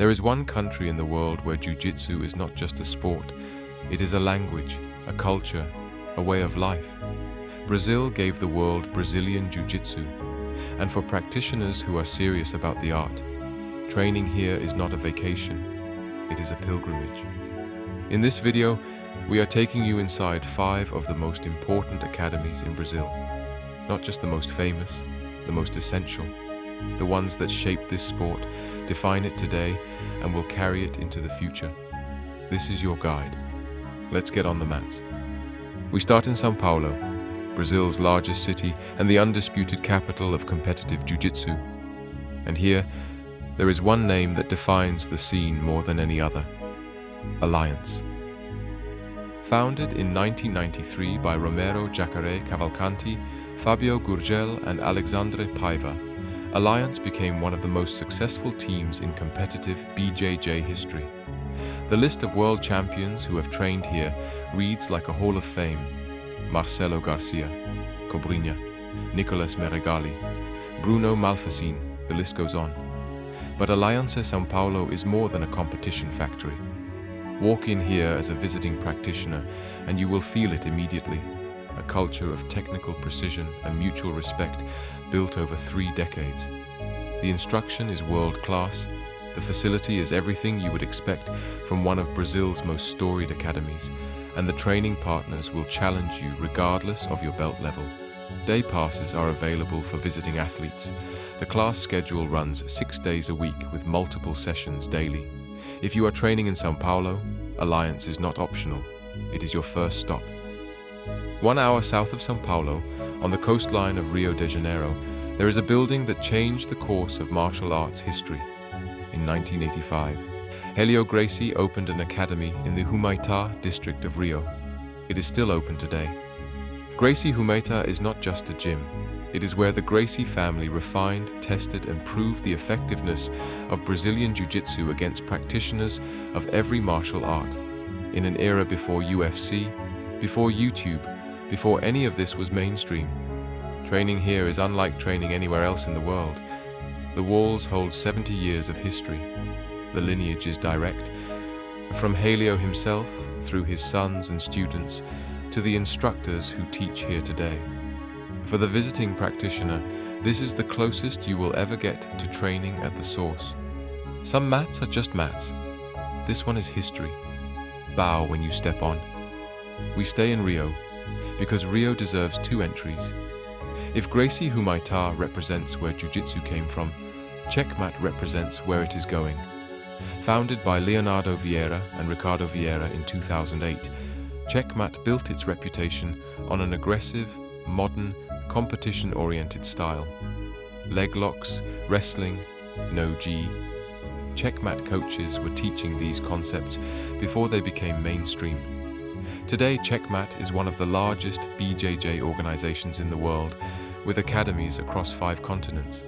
There is one country in the world where Jiu-Jitsu is not just a sport, it is a language, a culture, a way of life. Brazil gave the world Brazilian Jiu-Jitsu, and for practitioners who are serious about the art, training here is not a vacation, it is a pilgrimage. In this video, we are taking you inside 5 of the most important academies in Brazil. Not just the most famous, the most essential, the ones that shape this sport, define it today, and will carry it into the future. This is your guide. Let's get on the mats. We start in São Paulo, Brazil's largest city and the undisputed capital of competitive jiu-jitsu. And here, there is one name that defines the scene more than any other: Alliance. Founded in 1993 by Romero Jacare Cavalcanti, Fabio Gurgel and Alexandre Paiva, Alliance became one of the most successful teams in competitive BJJ history. The list of world champions who have trained here reads like a hall of fame: Marcelo Garcia, Cobrinha, Nicolas Meregali, Bruno Malfacine, the list goes on. But Alliance São Paulo is more than a competition factory. Walk in here as a visiting practitioner and you will feel it immediately. A culture of technical precision and mutual respect built over 3 decades. The instruction is world-class. The facility is everything you would expect from one of Brazil's most storied academies, and the training partners will challenge you regardless of your belt level. Day passes are available for visiting athletes. The class schedule runs 6 days a week with multiple sessions daily. If you are training in São Paulo, Alliance is not optional. It is your first stop. 1 hour south of São Paulo, on the coastline of Rio de Janeiro, there is a building that changed the course of martial arts history. In 1985, Helio Gracie opened an academy in the Humaità district of Rio. It is still open today. Gracie Humaità is not just a gym. It is where the Gracie family refined, tested, and proved the effectiveness of Brazilian Jiu-Jitsu against practitioners of every martial art. In an era before UFC, before YouTube, before any of this was mainstream. Training here is unlike training anywhere else in the world. The walls hold 70 years of history. The lineage is direct, from Helio himself, through his sons and students, to the instructors who teach here today. For the visiting practitioner, this is the closest you will ever get to training at the source. Some mats are just mats. This one is history. Bow when you step on. We stay in Rio, because Rio deserves 2 entries. If Gracie Humaità represents where Jiu-Jitsu came from, Checkmat represents where it is going. Founded by Leonardo Vieira and Ricardo Vieira in 2008, Checkmat built its reputation on an aggressive, modern, competition-oriented style. Leg locks, wrestling, no gi. Checkmat coaches were teaching these concepts before they became mainstream. Today, Checkmat is one of the largest BJJ organizations in the world, with academies across 5 continents.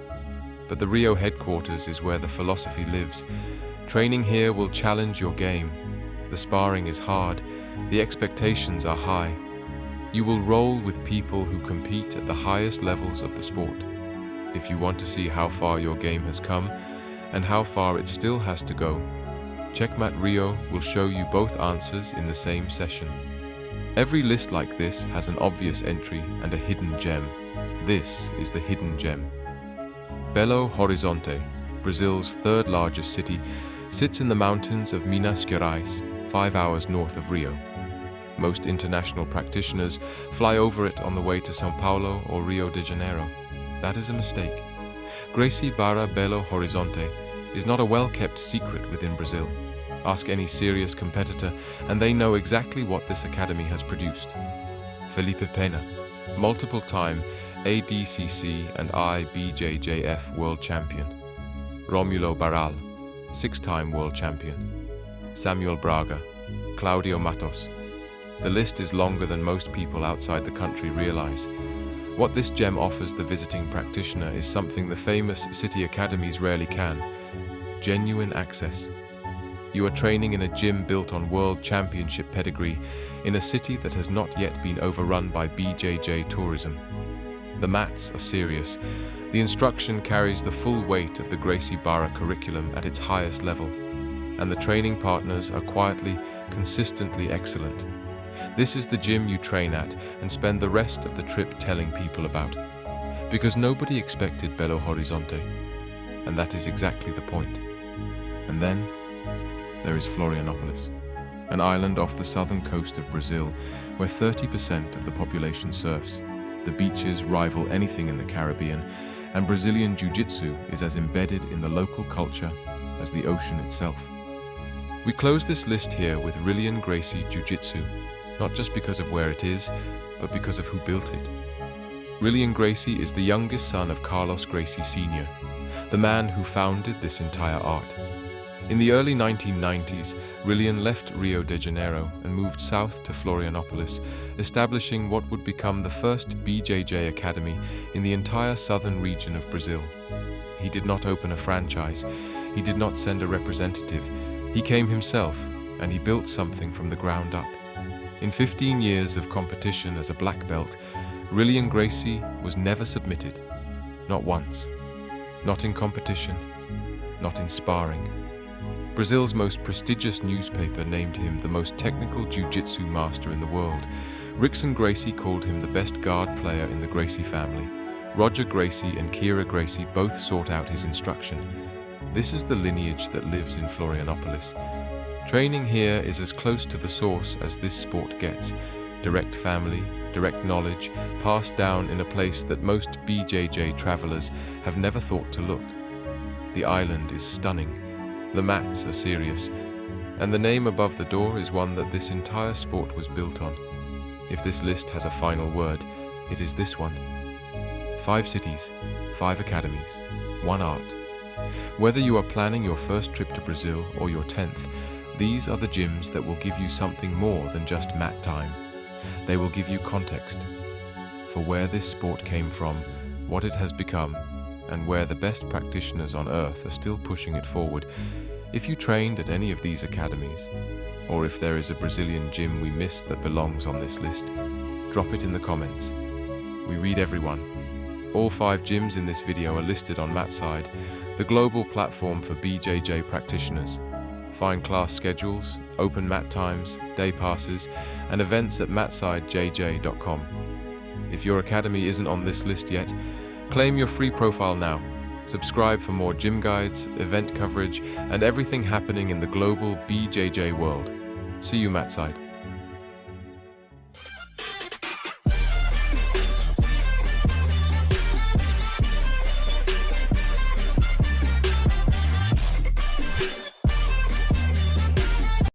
But the Rio headquarters is where the philosophy lives. Training here will challenge your game. The sparring is hard, the expectations are high. You will roll with people who compete at the highest levels of the sport. If you want to see how far your game has come and how far it still has to go, Checkmat Rio will show you both answers in the same session. Every list like this has an obvious entry and a hidden gem. This is the hidden gem. Belo Horizonte, Brazil's 3rd largest city, sits in the mountains of Minas Gerais, 5 hours north of Rio. Most international practitioners fly over it on the way to São Paulo or Rio de Janeiro. That is a mistake. Gracie Barra Belo Horizonte is not a well-kept secret within Brazil. Ask any serious competitor and they know exactly what this academy has produced. Felipe Pena, multiple-time ADCC and IBJJF world champion. Romulo Barral, 6-time world champion. Samuel Braga, Claudio Matos. The list is longer than most people outside the country realize. What this gem offers the visiting practitioner is something the famous city academies rarely can: genuine access. You are training in a gym built on world championship pedigree in a city that has not yet been overrun by BJJ tourism. The mats are serious. The instruction carries the full weight of the Gracie Barra curriculum at its highest level. and the training partners are quietly, consistently excellent. This is the gym you train at and spend the rest of the trip telling people about. Because nobody expected Belo Horizonte, and that is exactly the point. And then, there is Florianópolis, an island off the southern coast of Brazil, where 30% of the population surfs. The beaches rival anything in the Caribbean, and Brazilian Jiu-Jitsu is as embedded in the local culture as the ocean itself. We close this list here with Rilion Gracie Jiu-Jitsu, not just because of where it is, but because of who built it. Rilion Gracie is the youngest son of Carlos Gracie Sr., the man who founded this entire art. In the early 1990s, Rilion left Rio de Janeiro and moved south to Florianópolis, establishing what would become the first BJJ academy in the entire southern region of Brazil. He did not open a franchise, he did not send a representative, he came himself, and he built something from the ground up. In 15 years of competition as a black belt, Rilion Gracie was never submitted, not once, not in competition, not in sparring. Brazil's most prestigious newspaper named him the most technical jiu-jitsu master in the world. Rickson Gracie called him the best guard player in the Gracie family. Roger Gracie and Kira Gracie both sought out his instruction. This is the lineage that lives in Florianópolis. Training here is as close to the source as this sport gets. Direct family, direct knowledge, passed down in a place that most BJJ travelers have never thought to look. The island is stunning. The mats are serious, and the name above the door is one that this entire sport was built on. If this list has a final word, it is this one. 5 cities, 5 academies, 1 art. Whether you are planning your first trip to Brazil or your 10th, these are the gyms that will give you something more than just mat time. They will give you context for where this sport came from, what it has become, and where the best practitioners on earth are still pushing it forward. If you trained at any of these academies, or if there is a Brazilian gym we missed that belongs on this list, drop it in the comments. We read everyone. All 5 gyms in this video are listed on Matside, the global platform for BJJ practitioners. Find class schedules, open mat times, day passes, and events at matsidejj.com. If your academy isn't on this list yet, claim your free profile now. Subscribe for more gym guides, event coverage, and everything happening in the global BJJ world. See you Matside.